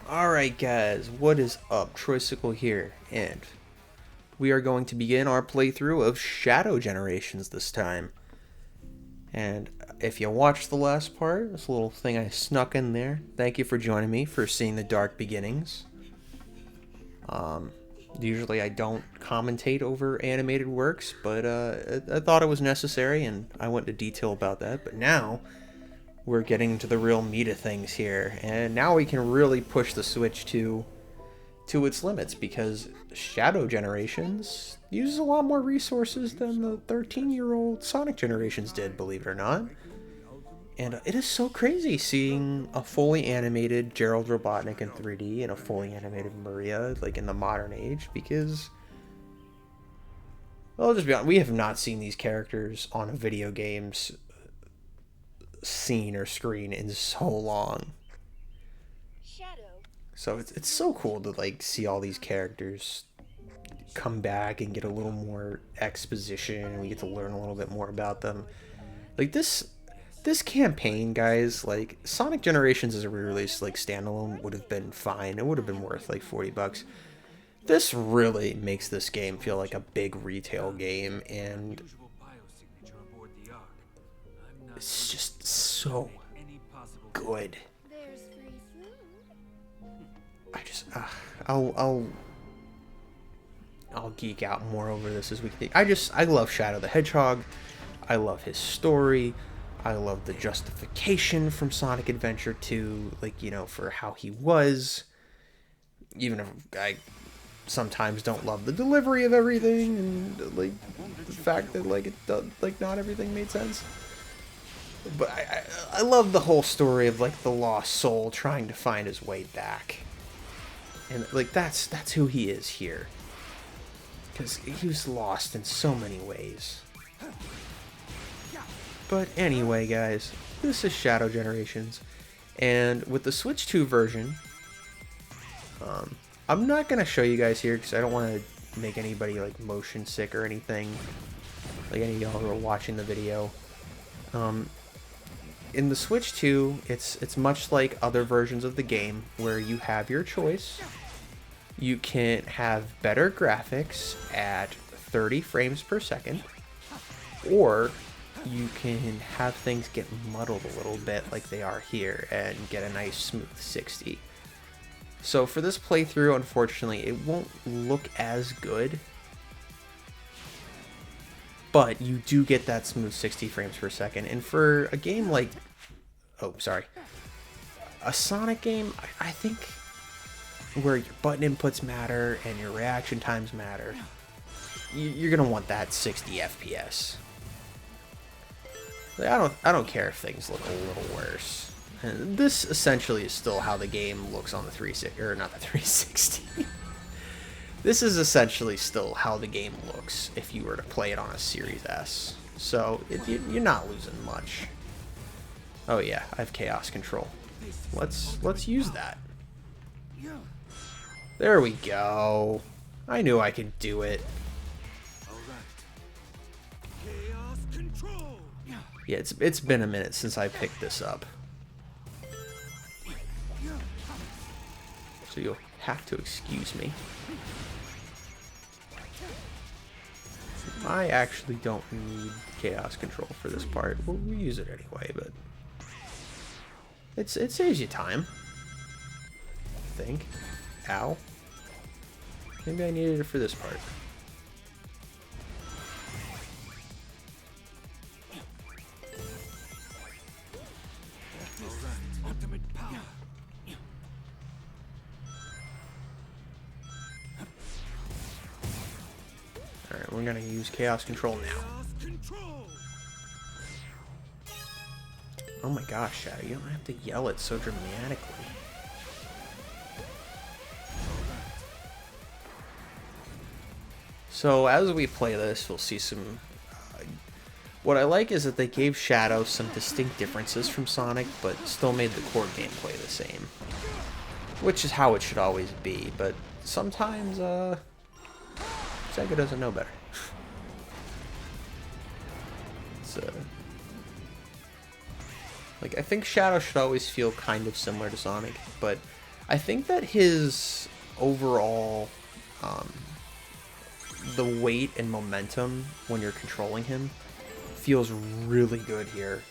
Alright guys, what is up? Troysicle here, and we are going to begin our playthrough of Shadow Generations this time. And if you watched the last part, this little thing I snuck in there, thank you for joining me for seeing the dark beginnings. Usually I don't commentate over animated works, but I thought it was necessary and I went into detail about that. But now we're getting into the real meat of things here, and now we can really push the Switch to its limits, because Shadow Generations uses a lot more resources than the 13-year-old Sonic Generations did, believe it or not. And it is so crazy seeing a fully animated Gerald Robotnik in 3D and a fully animated Maria like in the modern age, because, well, I'll just be honest, we have not seen these characters on a video game's scene or screen in so long. So it's so cool to like see all these characters come back and get a little more exposition, and we get to learn a little bit more about them. Like this campaign, guys, like Sonic Generations as a re-release, like standalone, would have been fine. It would have been worth like $40. This really makes this game feel like a big retail game, and it's just so good. I'll geek out more over this as we can. I love Shadow the Hedgehog. I love his story. I love the justification from Sonic Adventure 2, like, you know, for how he was. Even if I sometimes don't love the delivery of everything, and like the fact that like not everything made sense. But I love the whole story of like the lost soul trying to find his way back. And like that's who he is here, because he was lost in so many ways. But anyway, guys, this is Shadow Generations, and with the Switch 2 version, I'm not gonna show you guys here because I don't want to make anybody like motion sick or anything, like any of y'all who are watching the video. In the Switch 2, it's much like other versions of the game where you have your choice. You can have better graphics at 30 frames per second, or you can have things get muddled a little bit like they are here and get a nice smooth 60. So for this playthrough, unfortunately, it won't look as good, but you do get that smooth 60 frames per second. And for a game like, a Sonic game, I think, where your button inputs matter and your reaction times matter, you're gonna want that 60 FPS. Like, I don't care if things look a little worse. And this essentially is still how the game looks on the 360, or not the 360. This is essentially still how the game looks if you were to play it on a Series S. So you're not losing much. Oh yeah, I have chaos control. Let's use that. There we go. I knew I could do it. Yeah, it's been a minute since I picked this up, so you'll have to excuse me. I actually don't need chaos control for this part. We'll use it anyway, but it saves you time, I think. Ow. Maybe I needed it for this part. Alright, we're gonna use chaos control now. Oh my gosh, Shadow, you don't have to yell it so dramatically. So as we play this, we'll see some... what I like is that they gave Shadow some distinct differences from Sonic, but still made the core gameplay the same. Which is how it should always be, but sometimes, Sega doesn't know better. It's, like, I think Shadow should always feel kind of similar to Sonic, but I think that his overall, um, the weight and momentum when you're controlling him feels really good here.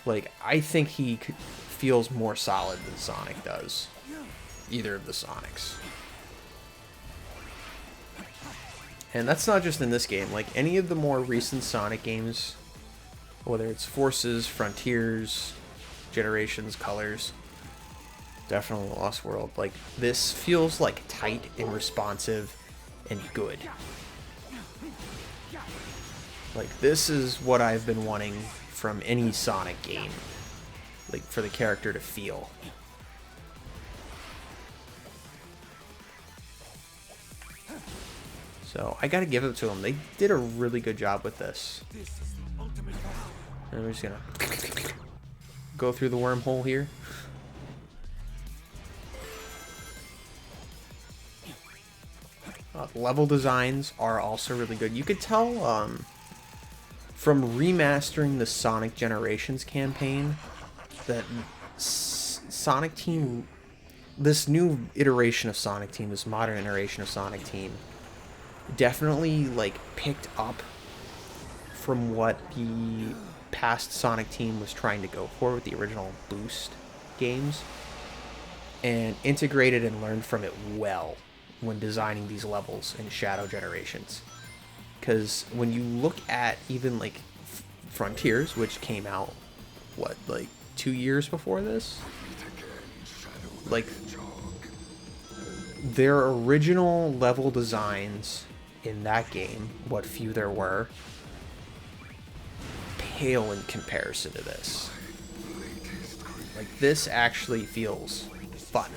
Like, I think he feels more solid than Sonic does. Either of the Sonics. And that's not just in this game. Like, any of the more recent Sonic games, whether it's Forces, Frontiers, Generations, Colors, definitely Lost World, like, this feels, like, tight and responsive and good. Like, this is what I've been wanting from any Sonic game. Like, for the character to feel. So, I gotta give it to them. They did a really good job with this. And we're just gonna go through the wormhole here. Level designs are also really good. You could tell from remastering the Sonic Generations campaign that Sonic Team, this new iteration of Sonic Team, this modern iteration of Sonic Team, definitely like picked up from what the past Sonic Team was trying to go for with the original Boost games, and integrated and learned from it well when designing these levels in Shadow Generations. Because when you look at even like Frontiers, which came out, what, like 2 years before this? Like, their original level designs in that game, what few there were, pale in comparison to this. Like, this actually feels fun.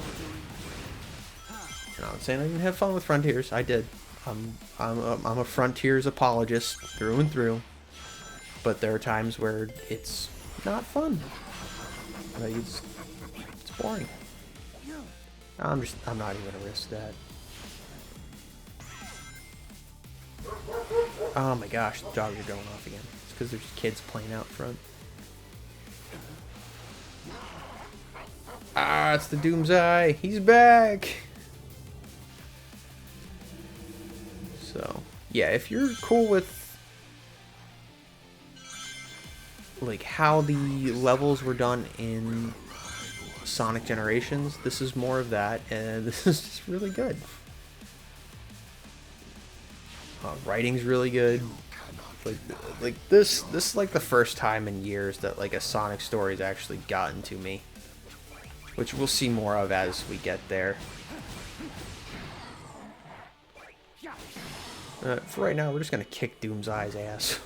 And I'm saying I didn't have fun with Frontiers. I did. I'm a Frontiers apologist through and through. But there are times where it's not fun. Like, it's boring. I'm not even gonna risk that. Oh my gosh, the dogs are going off again. It's because there's kids playing out front. Ah, it's the Doomseye. He's back. So, yeah, if you're cool with like how the levels were done in Sonic Generations, this is more of that, and this is just really good. Writing's really good. Like this is like the first time in years that like a Sonic story's actually gotten to me, which we'll see more of as we get there. For right now, we're just gonna kick Doom's Eye's ass.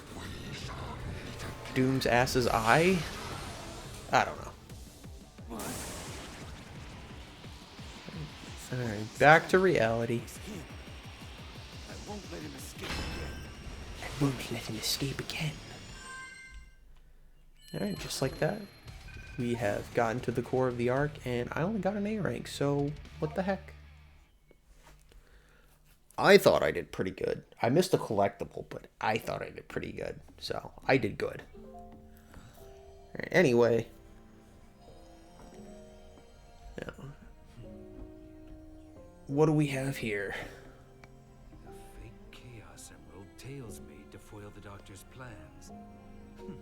Doom's ass's eye? I don't know. Alright, back to reality. I won't let him escape again. Alright, just like that, we have gotten to the core of the arc, and I only got an A rank, so what the heck? I thought I did pretty good. I missed a collectible, but I thought I did pretty good, so I did good. Alright, anyway. Now, what do we have here? A fake Chaos Emerald Tails made to foil the Doctor's plans. Even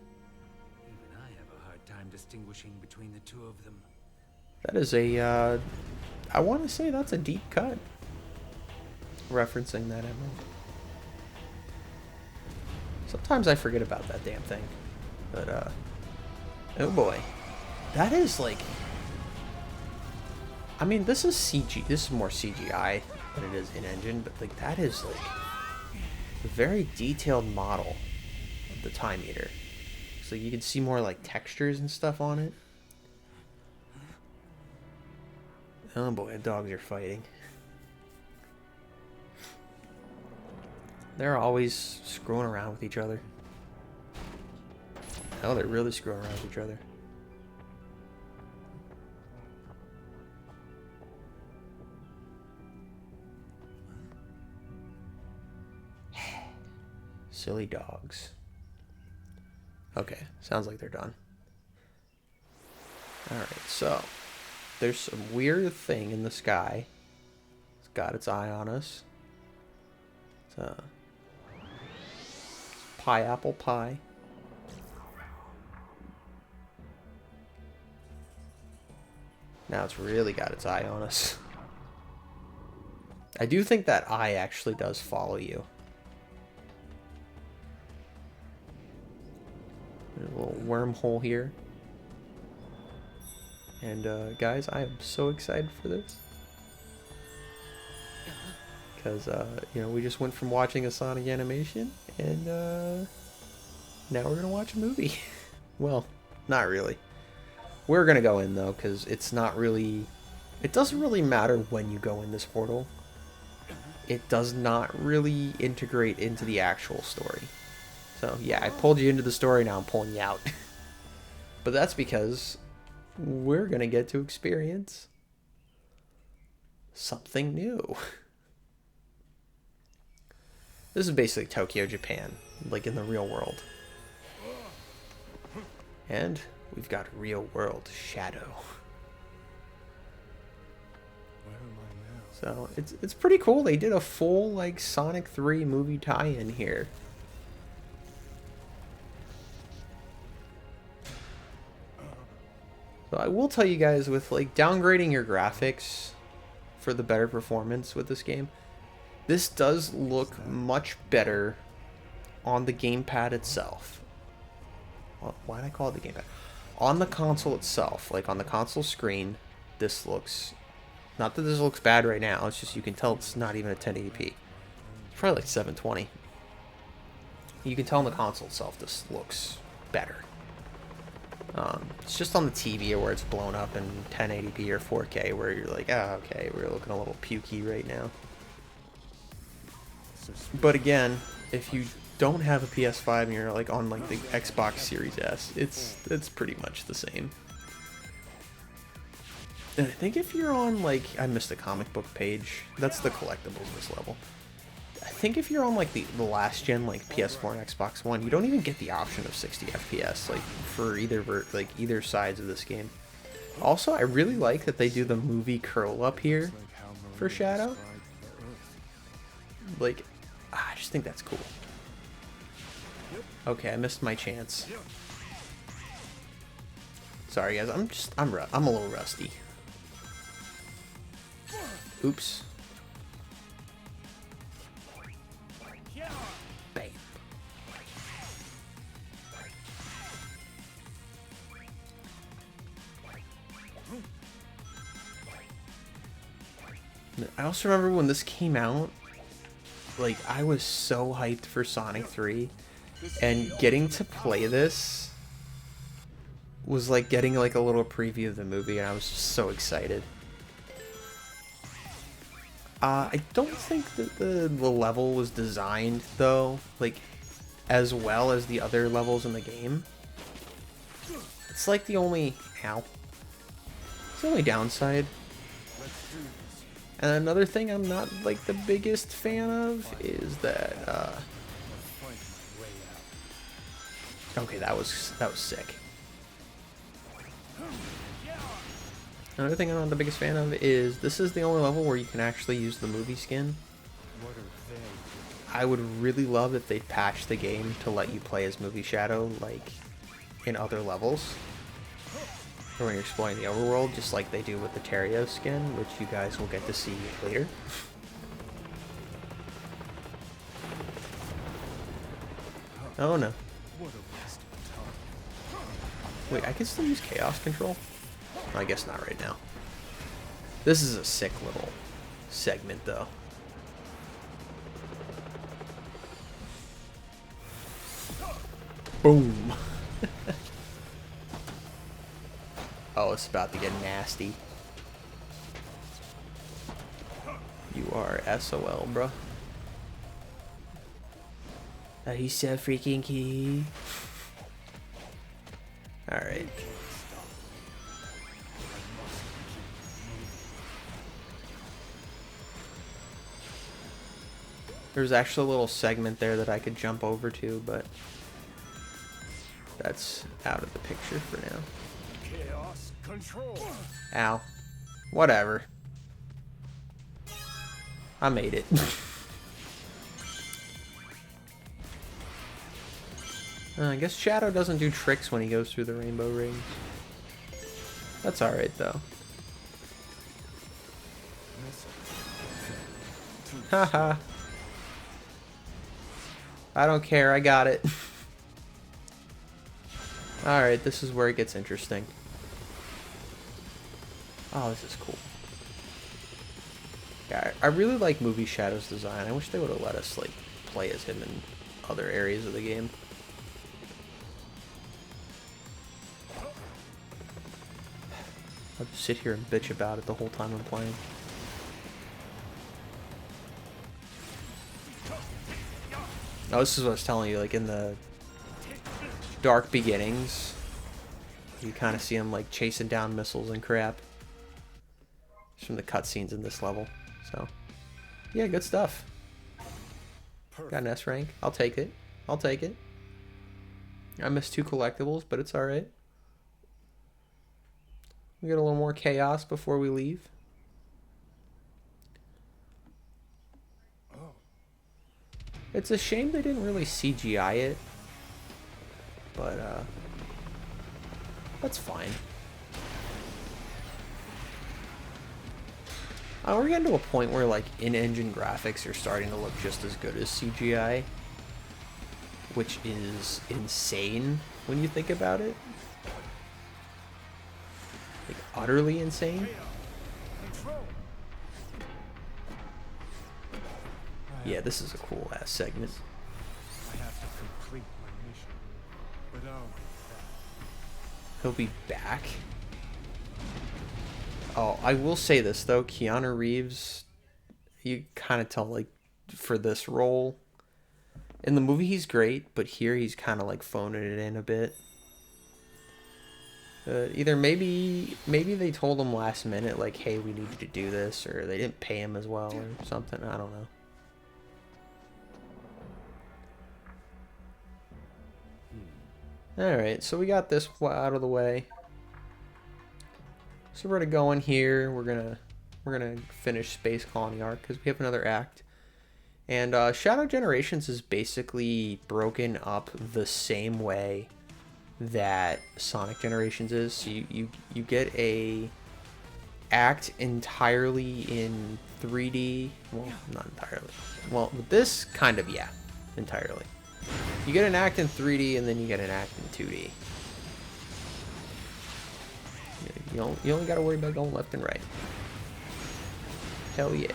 I have a hard time distinguishing between the two of them. That is a, I want to say that's a deep cut. Referencing that emerald. Sometimes I forget about that damn thing. But, oh boy. That is like... I mean, this is CG. This is more CGI than it is in-engine, but like that is like a very detailed model of the Time Eater. So you can see more like textures and stuff on it. Oh boy, the dogs are fighting. They're always screwing around with each other. Oh, they're really screwing around with each other. Silly dogs. Okay, sounds like they're done. Alright, so there's some weird thing in the sky. It's got its eye on us. It's pineapple pie. Now it's really got its eye on us. I do think that eye actually does follow you. There's a little wormhole here. And guys, I am so excited for this. Because, you know, we just went from watching a Sonic animation, and now we're going to watch a movie. Well, not really. We're going to go in, though, because it's not really... It doesn't really matter when you go in this portal. It does not really integrate into the actual story. So, yeah, I pulled you into the story, now I'm pulling you out. But that's because we're going to get to experience something new. This is basically Tokyo, Japan, like in the real world. And we've got real world Shadow. So it's pretty cool. They did a full like Sonic 3 movie tie-in here. So I will tell you guys, with like downgrading your graphics for the better performance with this game, this does look much better on the gamepad itself. Well, why did I call it the gamepad? On the console itself, like on the console screen, this looks... Not that this looks bad right now, it's just you can tell it's not even a 1080p. It's probably like 720. You can tell on the console itself this looks better. It's just on the TV where it's blown up in 1080p or 4K where you're like, oh, okay, we're looking a little pukey right now. But again, if you don't have a PS5 and you're like on like the Xbox Series S, it's pretty much the same. And I think if you're on like, I missed the comic book page, that's the collectibles this level. I think if you're on like the last gen, like PS4 and Xbox One, you don't even get the option of 60 FPS like for either sides of this game. Also, I really like that they do the movie curl up here for Shadow. Like, I just think that's cool. Okay, I missed my chance. Sorry guys, I'm a little rusty. Oops. Bam. I also remember when this came out, like, I was so hyped for Sonic 3, and getting to play this was like getting like a little preview of the movie, and I was just so excited. I don't think that the level was designed, though, like, as well as the other levels in the game. It's like the only... Ow. It's the only downside. And another thing I'm not, like, the biggest fan of is that, okay, that was sick. Another thing I'm not the biggest fan of is this is the only level where you can actually use the movie skin. I would really love if they'd patch the game to let you play as Movie Shadow like in other levels. Or when you're exploring the overworld, just like they do with the Terrio skin, which you guys will get to see later. Oh no. Wait, I can still use Chaos Control? I guess not right now. This is a sick little segment, though. Boom. Oh, it's about to get nasty. You are SOL, bro. He's so freaking key. Alright. There's actually a little segment there that I could jump over to, but that's out of the picture for now. Chaos control. Ow. Whatever. I made it. I guess Shadow doesn't do tricks when he goes through the rainbow rings. That's alright, though. Haha. I don't care, I got it. Alright, this is where it gets interesting. Oh, this is cool. Yeah, I really like Movie Shadow's design. I wish they would have let us, like, play as him in other areas of the game. I'll just sit here and bitch about it the whole time I'm playing. Oh, this is what I was telling you, like, in the dark beginnings, you kind of see him, like, chasing down missiles and crap. Just from the cutscenes in this level. So, yeah, good stuff. Got an S rank. I'll take it. I'll take it. I missed 2 collectibles, but it's alright. We get a little more chaos before we leave. It's a shame they didn't really CGI it. But, that's fine. We're getting to a point where, like, in-engine graphics are starting to look just as good as CGI. Which is insane when you think about it. Like, utterly insane. Yeah, this is a cool ass segment. I have to complete my mission, but I'll He'll be back. Oh, I will say this though, Keanu Reeves, you kind of tell, like, for this role, in the movie he's great, but here he's kind of like phoning it in a bit. Either maybe they told him last minute, like, hey, we need you to do this, or they didn't pay him as well or something. I don't know. Alright, so we got this out of the way. So we're gonna go in here. We're gonna finish Space Colony Arc because we have another act. And Shadow Generations is basically broken up the same way that Sonic Generations is. So you get a act entirely in 3D. Well, not entirely. Well, with this kind of, yeah, entirely. You get an act in 3D and then you get an act in 2D. You only gotta worry about going left and right. Hell yeah.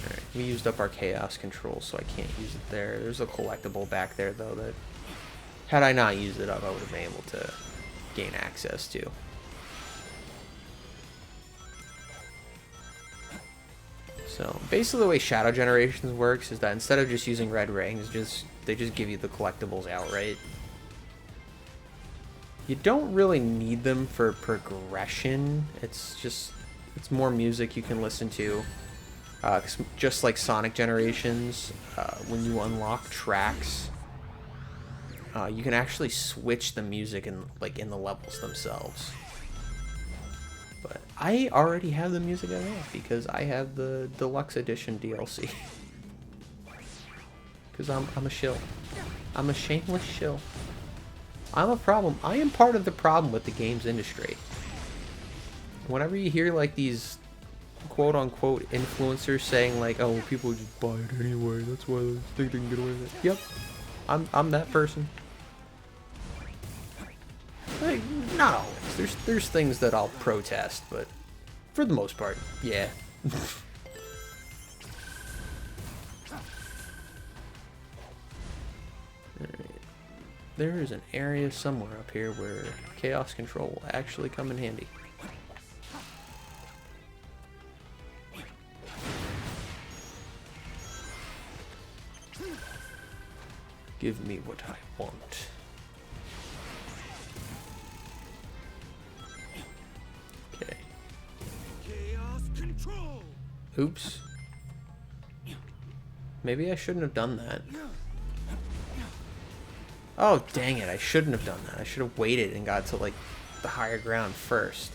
Alright, we used up our chaos control, so I can't use it there. There's a collectible back there, though, that had I not used it up, I would have been able to gain access to. So basically the way Shadow Generations works is that instead of just using red rings, they just give you the collectibles outright. You don't really need them for progression. It's more music you can listen to. 'Cause just like Sonic Generations, when you unlock tracks, you can actually switch the music in the levels themselves. But I already have the music I want because I have the Deluxe Edition DLC. Because I'm a shill. I'm a shameless shill. I'm a problem. I am part of the problem with the games industry. Whenever you hear like these quote-unquote influencers saying like, oh, people just buy it anyway, that's why they think they can get away with it. Yep. I'm that person. Like, not always. There's things that I'll protest, but for the most part, yeah. Alright. There is an area somewhere up here where chaos control will actually come in handy. Give me what I want. Okay. chaos control. Oops. Maybe I shouldn't have done that. Oh, dang it. I shouldn't have done that. I should have waited and got to, like, the higher ground first.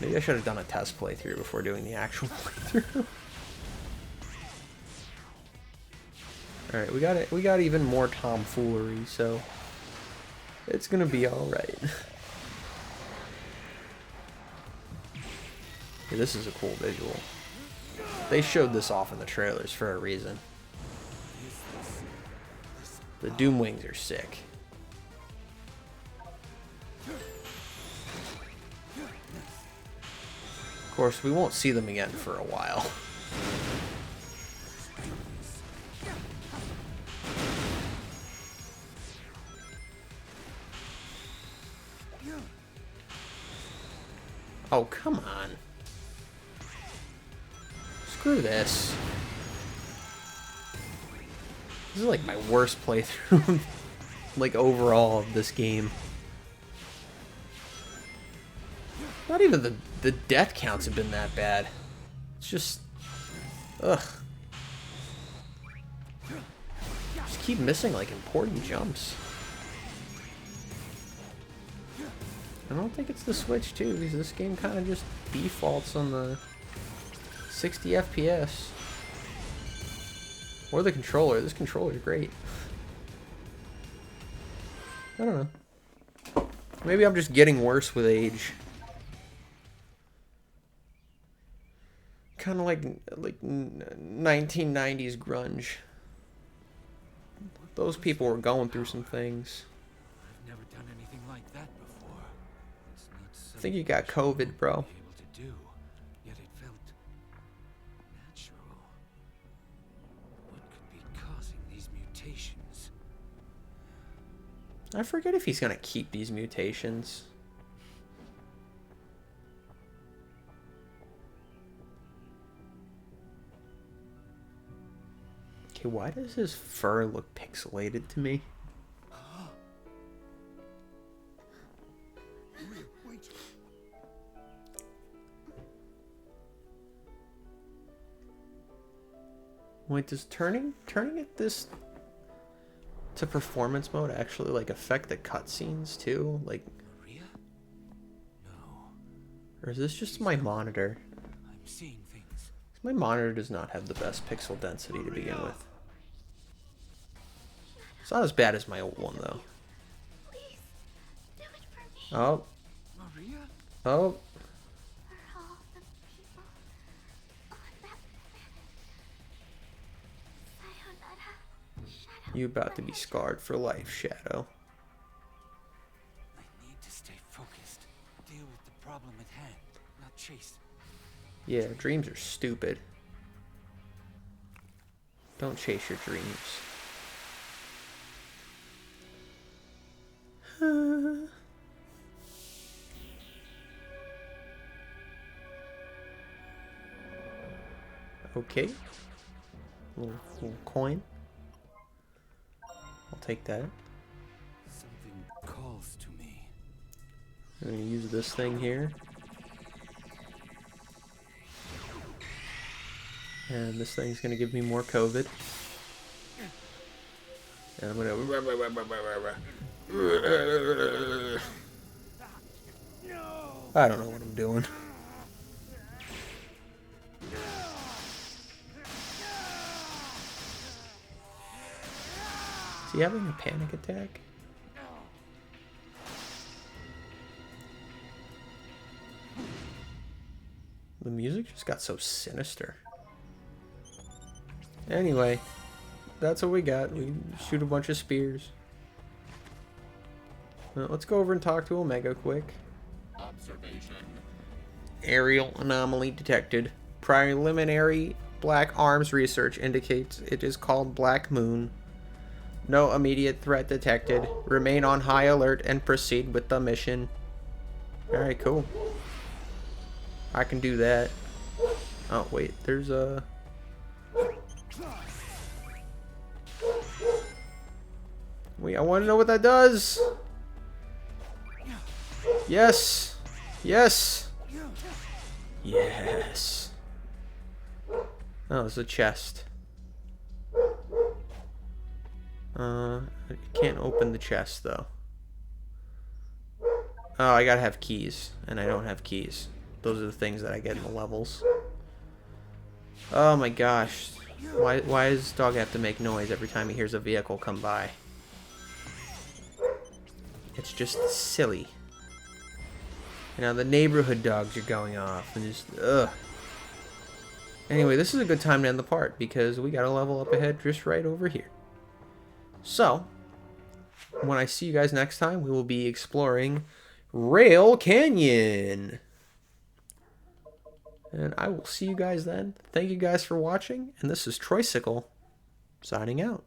Maybe I should have done a test playthrough before doing the actual playthrough. Alright, we got even more tomfoolery, so it's gonna be alright. Yeah, this is a cool visual. They showed this off in the trailers for a reason. The Doom Wings are sick. Of course, we won't see them again for a while. Oh, come on. Screw this. This is like my worst playthrough, like overall of this game. Not even the death counts have been that bad. It's just, ugh. Just keep missing like important jumps. I don't think it's the Switch too, because this game kind of just defaults on the 60 FPS. Or the controller. This controller's great. I don't know. Maybe I'm just getting worse with age. Kind of like 1990s grunge. Those people were going through some things. I've never done anything like that before. It's not I think you got COVID, bro. able to do, yet it felt natural. What could be causing these mutations? I forget if he's gonna keep these mutations. Okay, why does his fur look pixelated to me? Wait, does turning it this to performance mode actually like affect the cutscenes too? Like, Maria? No, or is this just my monitor? I'm seeing things. My monitor does not have the best pixel density to begin with. It's not as bad as my old one though. Please, do it for me. Oh, Maria? oh, For all the people on that planet. Sayonara, Shadow. you about to be scarred for life, Shadow. I need to stay focused. Deal with the problem at hand, not chase. Yeah, dreams are stupid. Don't chase your dreams. Okay. Little coin. I'll take that. Something calls to me. I'm gonna use this thing here. And this thing's gonna give me more COVID. And I'm gonna... I don't know what I'm doing. Is he having a panic attack? The music just got so sinister. Anyway, that's what we got. We shoot a bunch of spears. Let's go over and talk to Omega quick. Observation. Aerial anomaly detected. Preliminary Black Arms research indicates it is called Black Moon. No immediate threat detected. Remain on high alert and proceed with the mission. Alright, cool. I can do that. Oh, wait. There's a... Wait, I want to know what that does. Yes. Yes. Yes. Oh, there's a chest. I can't open the chest, though. Oh, I gotta have keys, and I don't have keys. Those are the things that I get in the levels. Oh my gosh. Why does this dog have to make noise every time he hears a vehicle come by? It's just silly. You know, the neighborhood dogs are going off, and just, ugh. Anyway, this is a good time to end the part, because we got a level up ahead just right over here. So, when I see you guys next time, we will be exploring Rail Canyon. And I will see you guys then. Thank you guys for watching, and this is Troysicle, signing out.